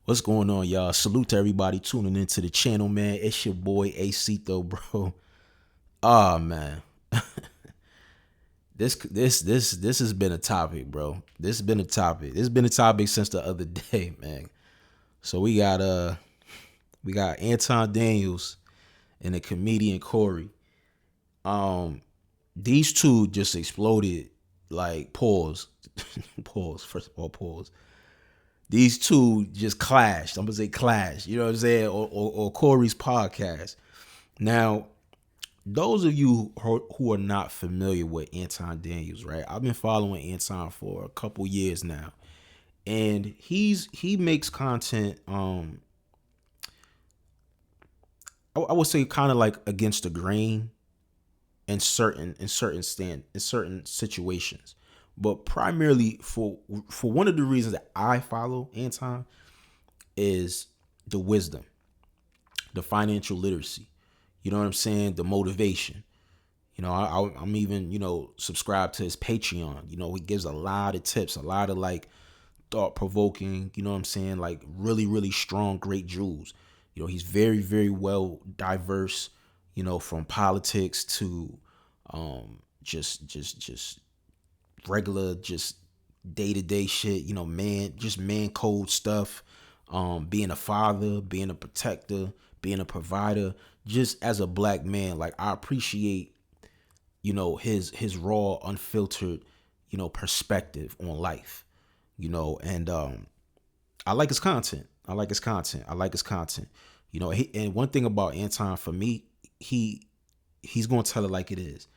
What's going on, y'all? Salute to everybody tuning into the channel, man. It's your boy AC though, bro. Ah, man. This has been a topic, bro. This has been a topic. This has been a topic since the other day, man. So we got Anton Daniels and the comedian Corey. Um, these two just exploded like pause. Pause. First of all, pause. These two just clashed. I'm gonna say clash. You know what I'm saying? Or Corey's podcast. Now, those of you who are not familiar with Anton Daniels, right? I've been following Anton for a couple years now, and he makes content. I would say kind of like against the grain in certain situations, but primarily for one of the reasons that I follow Anton is the wisdom, the financial literacy. You know what I'm saying? The motivation. I'm even subscribed to his Patreon. He gives a lot of tips, a lot of like thought provoking. You know what I'm saying? Like really, really strong, great jewels. He's very, very well diverse. From politics to just regular, just day to day shit. Man code stuff. Being a father, being a protector, being a provider. Just as a black man, like I appreciate his raw, unfiltered, perspective on life. And I like his content. I like his content. I like his content. And one thing about Anton for me, he's gonna tell it like it is.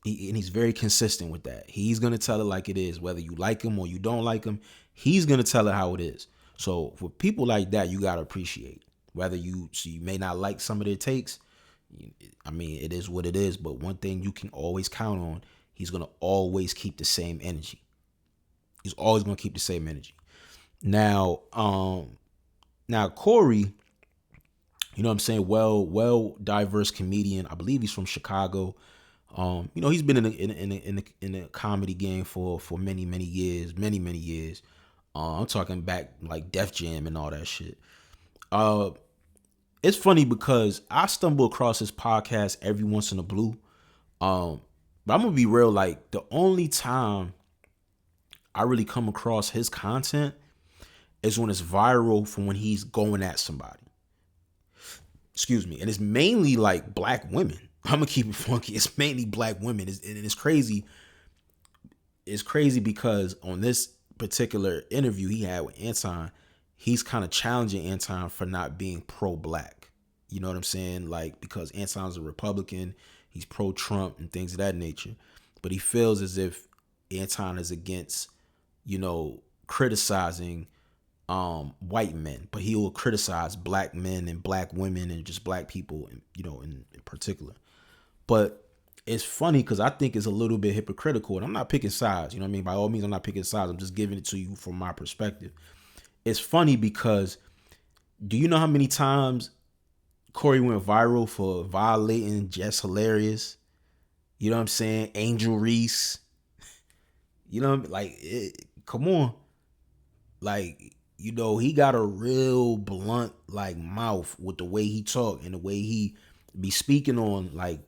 And he's very consistent with that. He's gonna tell it like it is, whether you like him or you don't like him. He's gonna tell it how it is. So for people like that, you gotta appreciate. Whether you may not like some of their takes. I mean, it is what it is. But one thing you can always count on, he's gonna always keep the same energy. He's always gonna keep the same energy. Now Corey, you know what I'm saying? Well diverse comedian. I believe he's from Chicago. He's been in the comedy game for many years, many years. I'm talking back like Def Jam and all that shit. It's funny because I stumble across this podcast every once in a blue. But I'm gonna be real. Like the only time I really come across his content is when it's viral from when he's going at somebody. Excuse me. And it's mainly like black women. I'm gonna keep it funky. It's mainly black women. And it's crazy. It's crazy because on this particular interview he had with Anton, he's kind of challenging Anton for not being pro-black. You know what I'm saying? Like, because Anton's a Republican, he's pro-Trump and things of that nature. But he feels as if Anton is against, criticizing white men, but he will criticize black men and black women and just black people, in particular. But it's funny because I think it's a little bit hypocritical, and I'm not picking sides. You know what I mean? By all means, I'm not picking sides. I'm just giving it to you from my perspective. It's funny because do you know how many times Corey went viral for violating Jess Hilarious? You know what I'm saying? Angel Reese. Come on. Like, he got a real blunt like mouth with the way he talk and the way he be speaking on like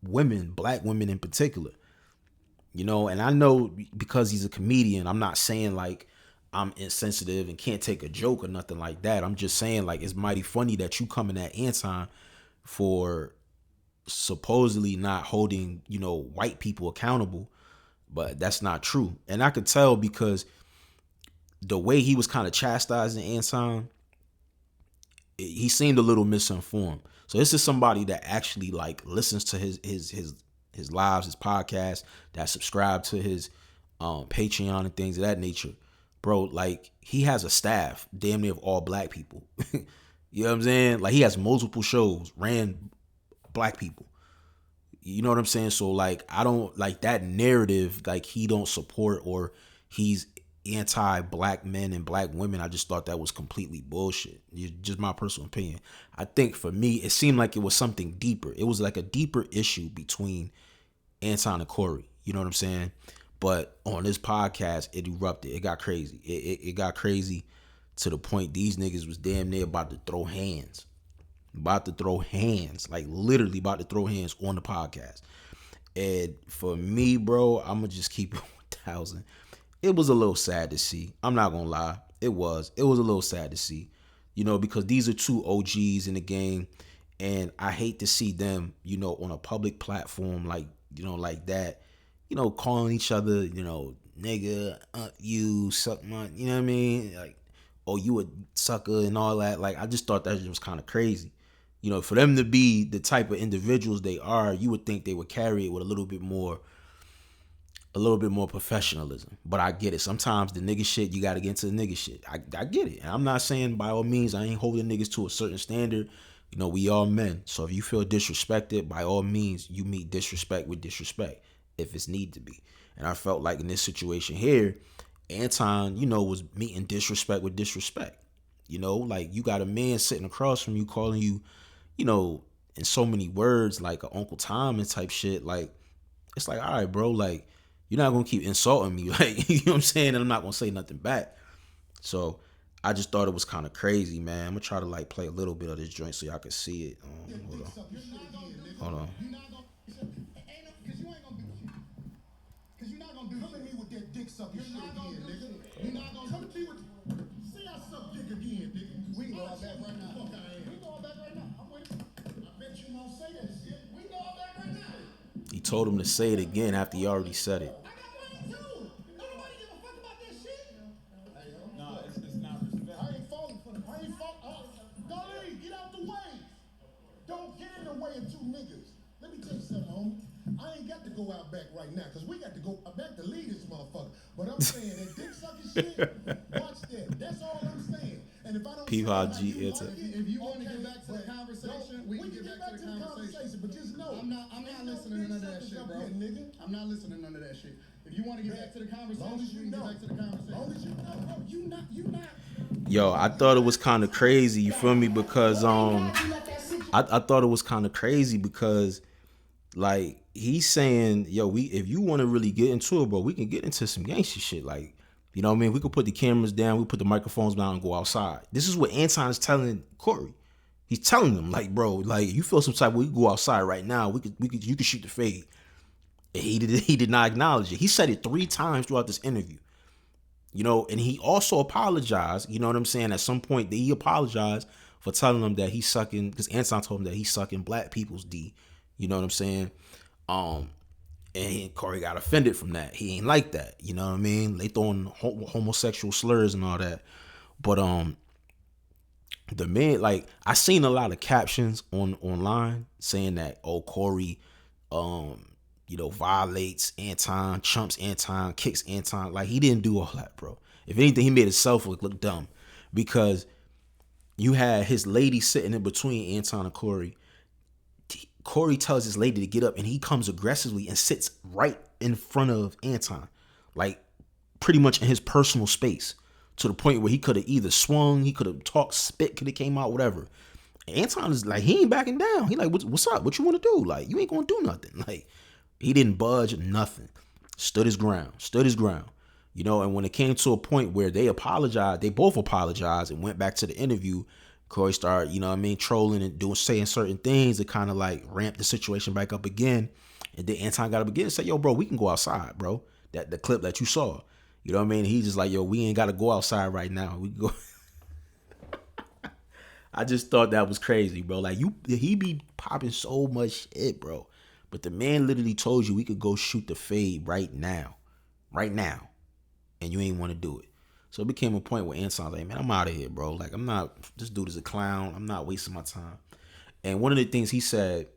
women, black women in particular. And I know because he's a comedian, I'm not saying like I'm insensitive and can't take a joke or nothing like that. I'm just saying like it's mighty funny that you coming at Anton for supposedly not holding, white people accountable, but that's not true. And I could tell because the way he was kind of chastising Anton, he seemed a little misinformed. So this is somebody that actually like listens to his lives, his podcast, that subscribe to his Patreon and things of that nature. Bro, like he has a staff damn near of all black people. You know what I'm saying? Like he has multiple shows, ran black people. You know what I'm saying? So like I don't like that narrative, like he don't support or he's anti-black men and black women. I just thought that was completely bullshit. Just my personal opinion. I think for me, it seemed like it was something deeper. It was like a deeper issue between Anton and Corey. You know what I'm saying? But on this podcast, it erupted. It got crazy. It got crazy to the point these niggas was damn near about to throw hands. About to throw hands. Like literally about to throw hands on the podcast. And for me, bro, I'ma just keep it 1,000. It was a little sad to see. I'm not gonna lie. It was. It was a little sad to see. Because these are two OGs in the game. And I hate to see them, on a public platform like that, calling each other, nigga, you suck my, you know what I mean? Like, oh, you a sucker and all that. Like, I just thought that was kind of crazy. For them to be the type of individuals they are, you would think they would carry it with a little bit more professionalism. But I get it. Sometimes the nigga shit, you got to get into the nigga shit. I get it. And I'm not saying by all means I ain't holding niggas to a certain standard. We all men. So if you feel disrespected, by all means, you meet disrespect with disrespect if it's need to be. And I felt like in this situation here, Anton, was meeting disrespect with disrespect. Like you got a man sitting across from you calling you, in so many words, like a Uncle Tom and type shit. Like, it's like, all right, bro, like, you're not going to keep insulting me. Like, you know what I'm saying? And I'm not going to say nothing back. So I just thought it was kind of crazy, man. I'm going to try to like play a little bit of this joint so y'all can see it. Hold on. Cause you're not gonna do come at me with that dick sucking shit again, nigga. You're not gonna come at me with say I suck dick again, nigga. We can go out back right now. Fuck I am. We go out back right now. I'm with you. I bet you won't say that shit. We go out back right now. He told him to say it again after he already said it. I got one too. Nobody give a fuck about that shit. No, it's not respect. I ain't falling for them. I ain't falling. Dolly, get out the way. Don't get in the way of two niggas. Let me tell you something, homie. I ain't got to go out back right now, because we got to go out back to lead this motherfucker. But I'm saying that dick sucking shit, watch that. That's all I'm saying. And if I don't P-G if you want to get back to the conversation, we can get back to the conversation. But just know, I'm not listening to none of that shit, bro. I'm not listening to none of that shit. If you want to get back to the conversation, we can get back to the conversation. Long as you know, bro, you not. Yo, I thought it was kind of crazy, you feel me? Because I thought it was kind of crazy because like he's saying, yo, if you want to really get into it, bro, we can get into some gangster shit. Like, you know what I mean? We could put the cameras down, we put the microphones down and go outside. This is what Anton is telling Corey. He's telling him, like, bro, like you feel some type of way, we can go outside right now. You could shoot the fade. And he did not acknowledge it. He said it 3 times throughout this interview. And he also apologized, you know what I'm saying? At some point, he apologized for telling him that he's sucking, because Anton told him that he's sucking black people's D. You know what I'm saying? And Corey got offended from that. He ain't like that. You know what I mean? They throwing homosexual slurs and all that. But the man, like, I seen a lot of captions online saying that, oh, Corey, violates Anton, chumps Anton, kicks Anton. Like, he didn't do all that, bro. If anything, he made himself look dumb, because you had his lady sitting in between Anton and Corey. Corey tells his lady to get up, and he comes aggressively and sits right in front of Anton, like pretty much in his personal space, to the point where he could have either swung, he could have talked, spit could have came out, whatever. Anton is like, he ain't backing down. He like, what's up? What you want to do? Like, you ain't gonna do nothing. Like, he didn't budge nothing. Stood his ground. And when it came to a point where they both apologized and went back to the interview, Corey started, trolling and saying certain things to kind of like ramp the situation back up again. And then Anton got up again and said, yo, bro, we can go outside, bro. The clip that you saw. You know what I mean? He's just like, yo, we ain't got to go outside right now. We can go. I just thought that was crazy, bro. Like, he be popping so much shit, bro. But the man literally told you we could go shoot the fade right now. Right now. And you ain't want to do it. So it became a point where Anton's like, man, I'm out of here, bro. Like, this dude is a clown. I'm not wasting my time. And one of the things he said,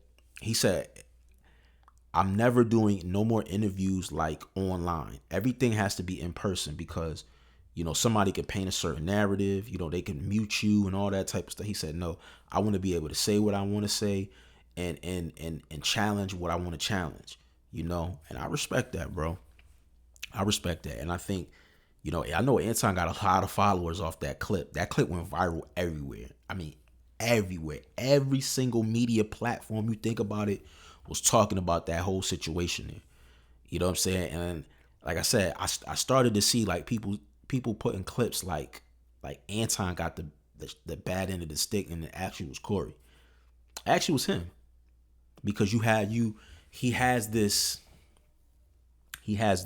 I'm never doing no more interviews like online. Everything has to be in person, because, somebody can paint a certain narrative, they can mute you and all that type of stuff. He said, no, I want to be able to say what I want to say and challenge what I want to challenge, and I respect that, bro. I respect that. And I think, I know Anton got a lot of followers off that clip. That clip went viral everywhere. I mean, everywhere. Every single media platform you think about it was talking about that whole situation there. You know what I'm saying? And like I said, I started to see like people putting clips like like Anton got the bad end of the stick, and it actually was Corey. Actually, was him because he has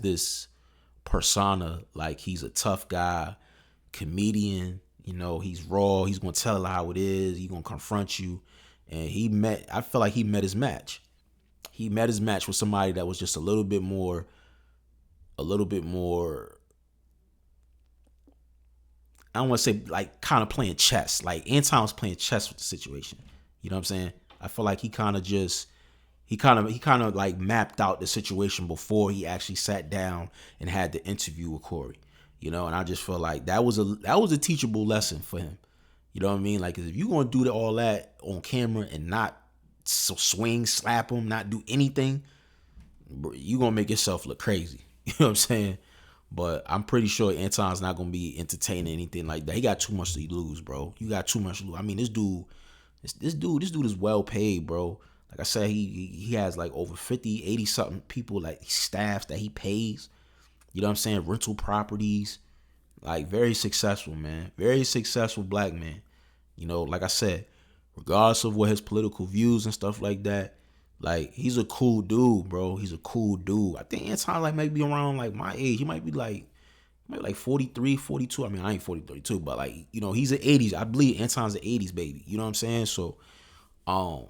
this persona like he's a tough guy, comedian. He's raw. He's gonna tell it how it is. He's gonna confront you. And I feel like he met his match. He met his match with somebody that was just a little bit more. I don't want to say like kind of playing chess. Like Anton was playing chess with the situation. You know what I'm saying? I feel like he kind of like mapped out the situation before he actually sat down and had the interview with Corey. And I just feel like that was a teachable lesson for him. You know what I mean? Like, if you gonna do all that on camera and not swing, slap him, not do anything, you gonna make yourself look crazy. You know what I'm saying? But I'm pretty sure Anton's not gonna be entertaining anything like that. He got too much to lose, bro. You got too much to lose. I mean, this dude is well paid, bro. Like I said, he has like over 50, 80 something people, like staffs that he pays. You know what I'm saying? Rental properties. Like, very successful, man. Very successful black man. Like I said, regardless of what his political views and stuff like that, like, he's a cool dude, bro. He's a cool dude. I think Anton like might be around like my age. He might be like 43, 42. I mean, I ain't 40, 32, but like, he's an 80s. I believe Anton's an 80s baby. You know what I'm saying? So, I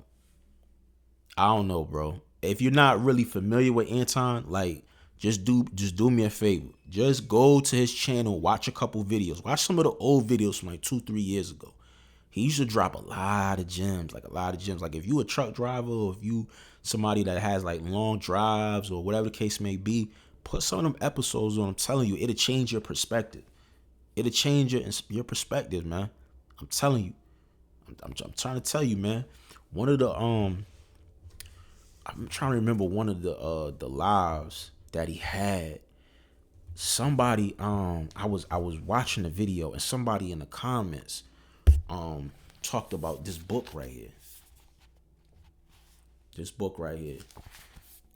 don't know, bro. If you're not really familiar with Anton, like, just do me a favor. Just go to his channel, watch a couple videos. Watch some of the old videos from like 2-3 years ago. He used to drop a lot of gems, like a lot of gems. Like, if you a truck driver, or if you somebody that has like long drives or whatever the case may be, put some of them episodes on. I'm telling you, it'll change your perspective. It'll change your perspective, man. I'm telling you. I'm trying to tell you, man. One of the I'm trying to remember one of the lives that he had. Somebody I was watching the video, and somebody in the comments talked about this book right here. This book right here.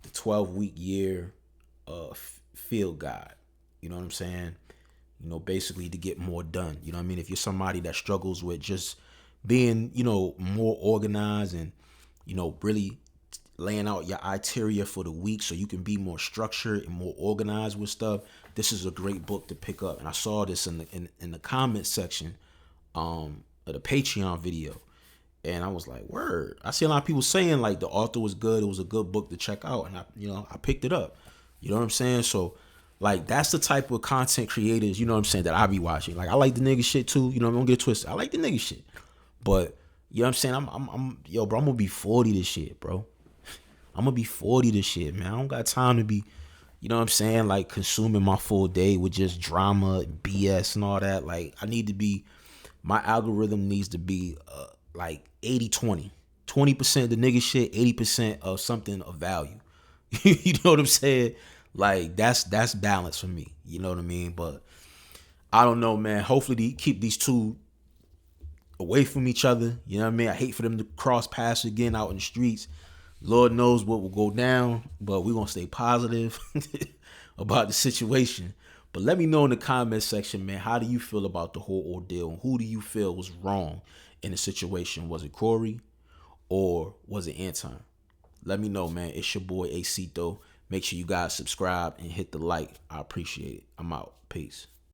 The 12-week year field guide. You know what I'm saying? Basically to get more done. You know what I mean? If you're somebody that struggles with just being, more organized and, really laying out your itinerary for the week so you can be more structured and more organized with stuff, this is a great book to pick up. And I saw this in the comment section of the Patreon video. And I was like, word. I see a lot of people saying like the author was good. It was a good book to check out. And I picked it up. You know what I'm saying? So, like, that's the type of content creators, you know what I'm saying, that I be watching. Like, I like the nigga shit too. Don't get twisted. I like the nigga shit. But, you know what I'm saying? Yo, bro, I'm gonna be 40 this year, bro. I'm gonna be 40 this year, man. I don't got time to be, you know what I'm saying, like, consuming my full day with just drama and BS and all that. Like, my algorithm needs to be like 80-20. 20% of the nigga shit, 80% of something of value. You know what I'm saying? Like, that's balance for me. You know what I mean? But I don't know, man. Hopefully they keep these two away from each other. You know what I mean? I hate for them to cross paths again out in the streets. Lord knows what will go down, but we're going to stay positive about the situation. But let me know in the comment section, man, how do you feel about the whole ordeal? Who do you feel was wrong in the situation? Was it Corey or was it Anton? Let me know, man. It's your boy AC though. Make sure you guys subscribe and hit the like. I appreciate it. I'm out. Peace.